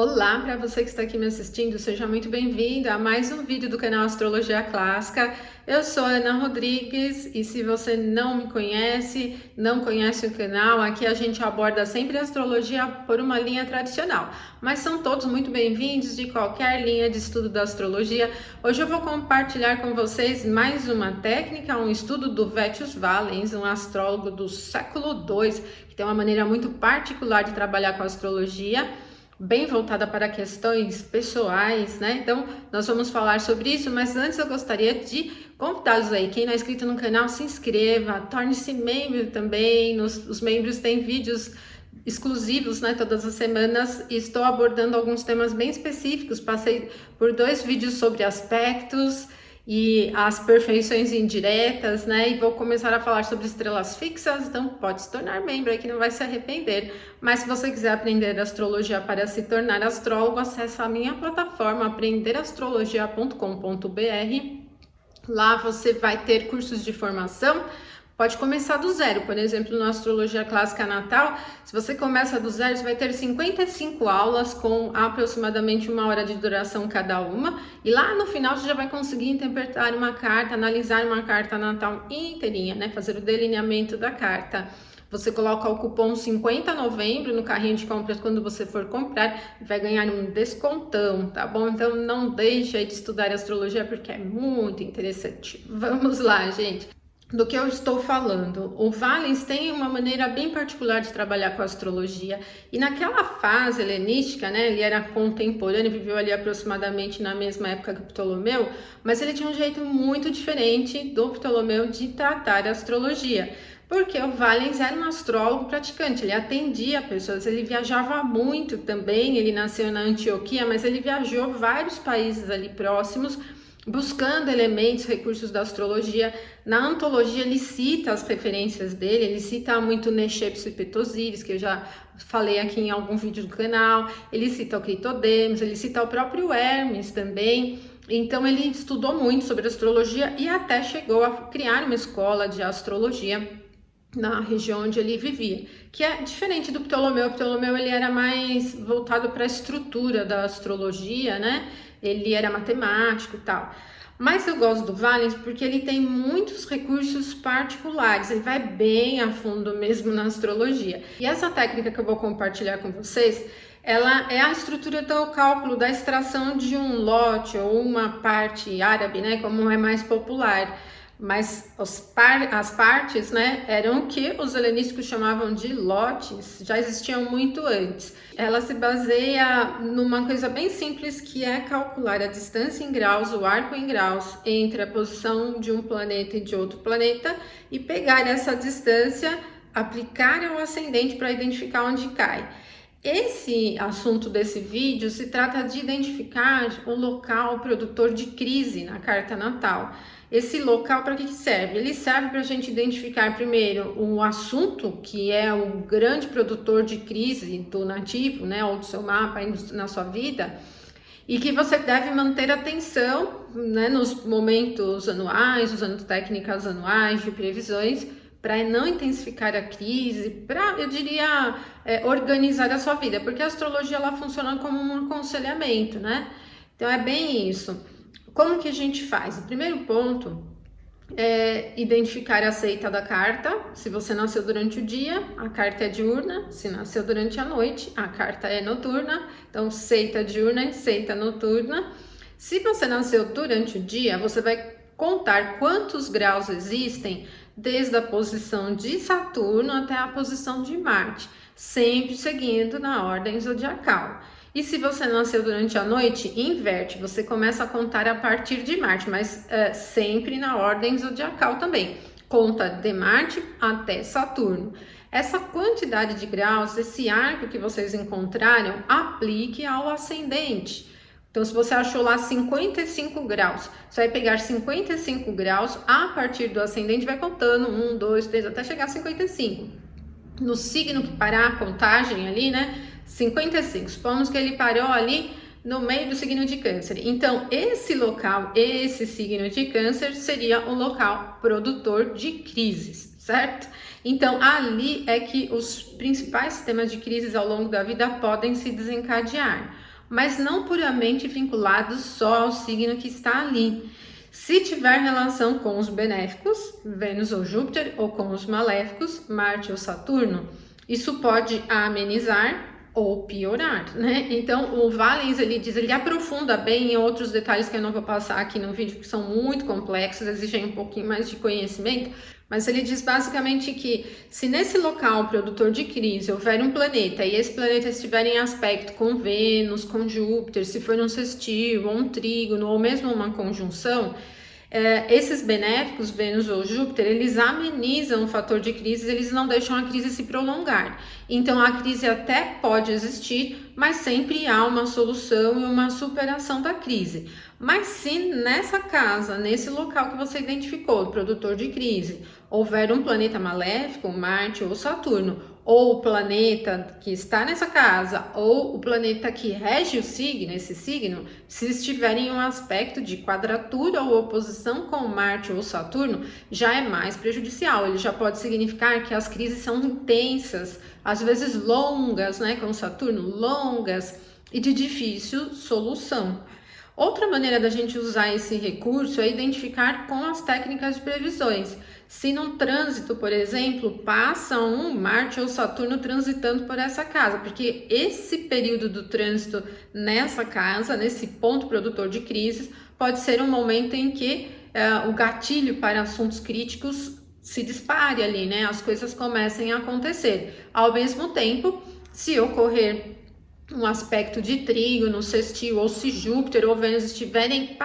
Olá, para você que está aqui me assistindo, seja muito bem-vindo a mais um vídeo do canal Astrologia Clássica. Eu sou a Ana Rodrigues e se você não me conhece, não conhece o canal, aqui a gente aborda sempre a astrologia por uma linha tradicional, mas são todos muito bem-vindos de qualquer linha de estudo da astrologia. Hoje eu vou compartilhar com vocês mais uma técnica, um estudo do Vétius Valens, um astrólogo do século II, que tem uma maneira muito particular de trabalhar com a astrologia, bem voltada para questões pessoais, né? Então, nós vamos falar sobre isso, mas antes eu gostaria de convidá-los aí, quem não é inscrito no canal, se inscreva, torne-se membro também, os membros têm vídeos exclusivos, né, todas as semanas, e estou abordando alguns temas bem específicos, passei por 2 vídeos sobre aspectos e as perfeições indiretas, né? E vou começar a falar sobre estrelas fixas, então pode se tornar membro aí que não vai se arrepender. Mas se você quiser aprender astrologia para se tornar astrólogo, acesse a minha plataforma aprenderastrologia.com.br. Lá você vai ter cursos de formação. Pode começar do zero, por exemplo, na Astrologia Clássica Natal, se você começa do zero, você vai ter 55 aulas com aproximadamente 1 hora de duração cada uma, e lá no final você já vai conseguir interpretar uma carta, analisar uma carta natal inteirinha, né? Fazer o delineamento da carta. Você coloca o cupom 50 novembro no carrinho de compras quando você for comprar e vai ganhar um descontão, tá bom? Então não deixe aí de estudar astrologia porque é muito interessante. Vamos lá, gente. Do que eu estou falando, o Valens tem uma maneira bem particular de trabalhar com a astrologia, e naquela fase helenística, né, ele era contemporâneo, viveu ali aproximadamente na mesma época que o Ptolomeu, mas ele tinha um jeito muito diferente do Ptolomeu de tratar a astrologia, porque o Valens era um astrólogo praticante, ele atendia pessoas, ele viajava muito também, ele nasceu na Antioquia, mas ele viajou vários países ali próximos, buscando elementos, recursos da astrologia. Na antologia ele cita as referências dele, ele cita muito Nexepsis e Petosiris, que eu já falei aqui em algum vídeo do canal, ele cita o Clitodemos, ele cita o próprio Hermes também. Então ele estudou muito sobre astrologia e até chegou a criar uma escola de astrologia na região onde ele vivia, que é diferente do Ptolomeu. O Ptolomeu ele era mais voltado para a estrutura da astrologia, né? Ele era matemático e tal. Mas eu gosto do Valens porque ele tem muitos recursos particulares, ele vai bem a fundo mesmo na astrologia. E essa técnica que eu vou compartilhar com vocês, ela é a estrutura do cálculo da extração de um lote ou uma parte árabe, né? Como é mais popular. Mas as partes, né, eram o que os helenísticos chamavam de lotes, já existiam muito antes. Ela se baseia numa coisa bem simples, que é calcular a distância em graus, o arco em graus, entre a posição de um planeta e de outro planeta, e pegar essa distância, aplicar ao ascendente para identificar onde cai. Esse assunto desse vídeo se trata de identificar o local produtor de crise na carta natal. Esse local para que serve? Ele serve para a gente identificar primeiro o assunto, que é o grande produtor de crise do nativo, né, ou do seu mapa aí na sua vida, e que você deve manter atenção, né, nos momentos anuais, usando técnicas anuais de previsões, para não intensificar a crise, para, eu diria, organizar a sua vida, porque a astrologia ela funciona como um aconselhamento, né? Então é bem isso. Como que a gente faz? O primeiro ponto é identificar a seita da carta. Se você nasceu durante o dia, a carta é diurna. Se nasceu durante a noite, a carta é noturna. Então, seita diurna e seita noturna. Se você nasceu durante o dia, você vai contar quantos graus existem desde a posição de Saturno até a posição de Marte, sempre seguindo na ordem zodiacal. E se você nasceu durante a noite, inverte, você começa a contar a partir de Marte, mas sempre na ordem zodiacal também. Conta de Marte até Saturno. Essa quantidade de graus, esse arco que vocês encontraram, aplique ao ascendente. Então, se você achou lá 55 graus, você vai pegar 55 graus, a partir do ascendente vai contando 1, 2, 3, até chegar a 55. No signo que parar a contagem ali, né? 55. Supomos que ele parou ali no meio do signo de Câncer. Então, esse local, esse signo de Câncer, seria o local produtor de crises, certo? Então, ali é que os principais temas de crises ao longo da vida podem se desencadear. mas não puramente vinculados só ao signo que está ali. Se tiver relação com os benéficos, Vênus ou Júpiter, ou com os maléficos, Marte ou Saturno, isso pode amenizar ou piorar, né? Então, o Valens, ele aprofunda bem em outros detalhes que eu não vou passar aqui no vídeo, que são muito complexos, exigem um pouquinho mais de conhecimento, mas ele diz basicamente que se nesse local produtor de crise houver um planeta e esse planeta estiver em aspecto com Vênus, com Júpiter, se for um sextil ou um trígono ou mesmo uma conjunção, esses benéficos, Vênus ou Júpiter, eles amenizam o fator de crise, eles não deixam a crise se prolongar. Então a crise até pode existir, mas sempre há uma solução e uma superação da crise. Mas se nessa casa, nesse local que você identificou, o produtor de crise, houver um planeta maléfico, Marte ou Saturno, ou o planeta que está nessa casa, ou o planeta que rege o signo, esse signo, se estiverem em um aspecto de quadratura ou oposição com Marte ou Saturno, já é mais prejudicial. Ele já pode significar que as crises são intensas, às vezes longas, né, com Saturno, longas e de difícil solução. Outra maneira da gente usar esse recurso é identificar com as técnicas de previsões. Se num trânsito, por exemplo, passa um Marte ou Saturno transitando por essa casa, porque esse período do trânsito nessa casa, nesse ponto produtor de crises, pode ser um momento em que o gatilho para assuntos críticos se dispare ali, né? As coisas comecem a acontecer. Ao mesmo tempo, se ocorrer um aspecto de trígono, sextil, ou se Júpiter ou Vênus estiverem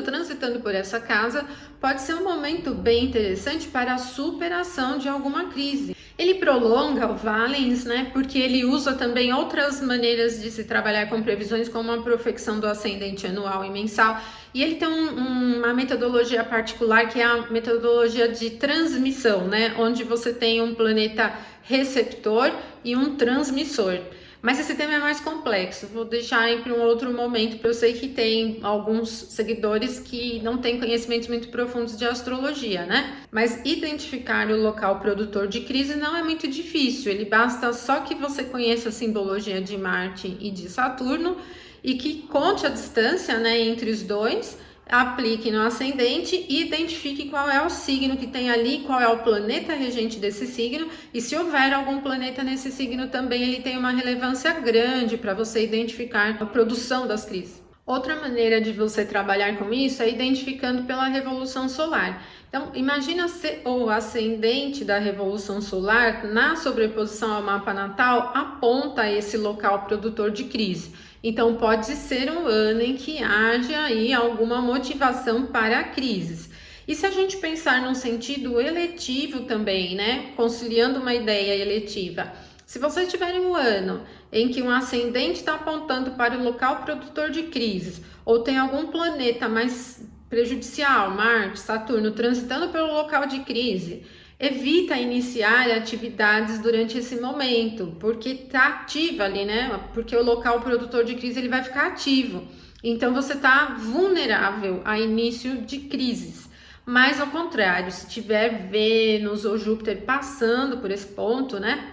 transitando por essa casa, pode ser um momento bem interessante para a superação de alguma crise. Ele prolonga o Valens, né, porque ele usa também outras maneiras de se trabalhar com previsões, como a profecção do ascendente anual e mensal, e ele tem uma metodologia particular, que é a metodologia de transmissão, né, onde você tem um planeta receptor e um transmissor. Mas esse tema é mais complexo, vou deixar aí para um outro momento, porque eu sei que tem alguns seguidores que não têm conhecimentos muito profundos de astrologia, né? Mas identificar o local produtor de crise não é muito difícil, ele basta só que você conheça a simbologia de Marte e de Saturno e que conte a distância, né, entre os dois, aplique no ascendente e identifique qual é o signo que tem ali, qual é o planeta regente desse signo, e se houver algum planeta nesse signo também, ele tem uma relevância grande para você identificar a produção das crises. Outra maneira de você trabalhar com isso é identificando pela revolução solar. Então, imagina se o ascendente da revolução solar, na sobreposição ao mapa natal, aponta esse local produtor de crise. Então, pode ser um ano em que haja aí alguma motivação para crises. E se a gente pensar num sentido eletivo também, né? Conciliando uma ideia eletiva. Se você tiver um ano em que um ascendente está apontando para o local produtor de crises, ou tem algum planeta mais prejudicial, Marte, Saturno, transitando pelo local de crise, evita iniciar atividades durante esse momento, porque está ativa ali, né? Porque o local produtor de crise ele vai ficar ativo. Então você está vulnerável a início de crises. Mas ao contrário, se tiver Vênus ou Júpiter passando por esse ponto, né?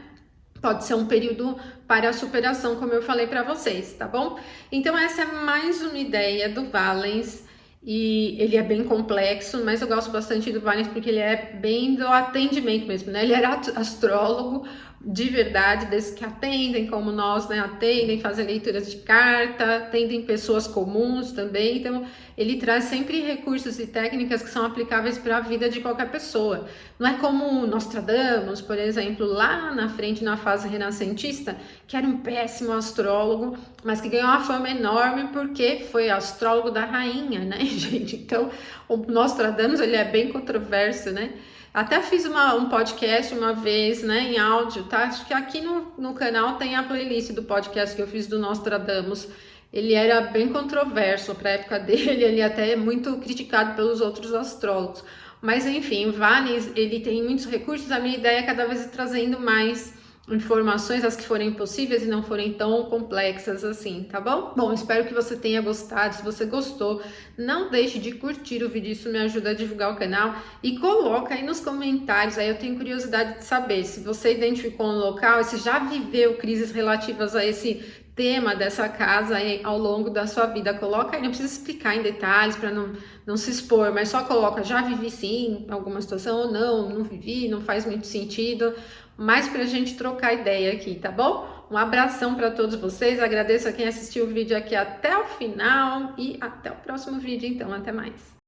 Pode ser um período para a superação, como eu falei para vocês, tá bom? Então essa é mais uma ideia do Valens. E ele é bem complexo, mas eu gosto bastante do Valens porque ele é bem do atendimento mesmo, né? Ele era astrólogo de verdade, desses que atendem como nós, né? Atendem, fazem leituras de carta, atendem pessoas comuns também. Então, ele traz sempre recursos e técnicas que são aplicáveis para a vida de qualquer pessoa. Não é como Nostradamus, por exemplo, lá na frente, na fase renascentista, que era um péssimo astrólogo, mas que ganhou uma fama enorme porque foi astrólogo da rainha, né, gente? Então, o Nostradamus, ele é bem controverso, né? Até fiz um podcast uma vez, né, em áudio, tá? Acho que aqui no canal tem a playlist do podcast que eu fiz do Nostradamus. Ele era bem controverso para a época dele, ele até é muito criticado pelos outros astrólogos. Mas enfim, o Valens, ele tem muitos recursos, a minha ideia é cada vez ir trazendo mais informações, as que forem possíveis e não forem tão complexas assim, tá bom? Bom, espero que você tenha gostado. Se você gostou, não deixe de curtir o vídeo, isso me ajuda a divulgar o canal, e coloca aí nos comentários, aí eu tenho curiosidade de saber se você identificou um local, se já viveu crises relativas a esse tema dessa casa aí ao longo da sua vida. Coloca aí, não precisa explicar em detalhes para não se expor, mas só coloca, já vivi sim alguma situação ou não vivi, não faz muito sentido, mas para a gente trocar ideia aqui, tá bom? Um abração para todos vocês, agradeço a quem assistiu o vídeo aqui até o final e até o próximo vídeo, então, até mais.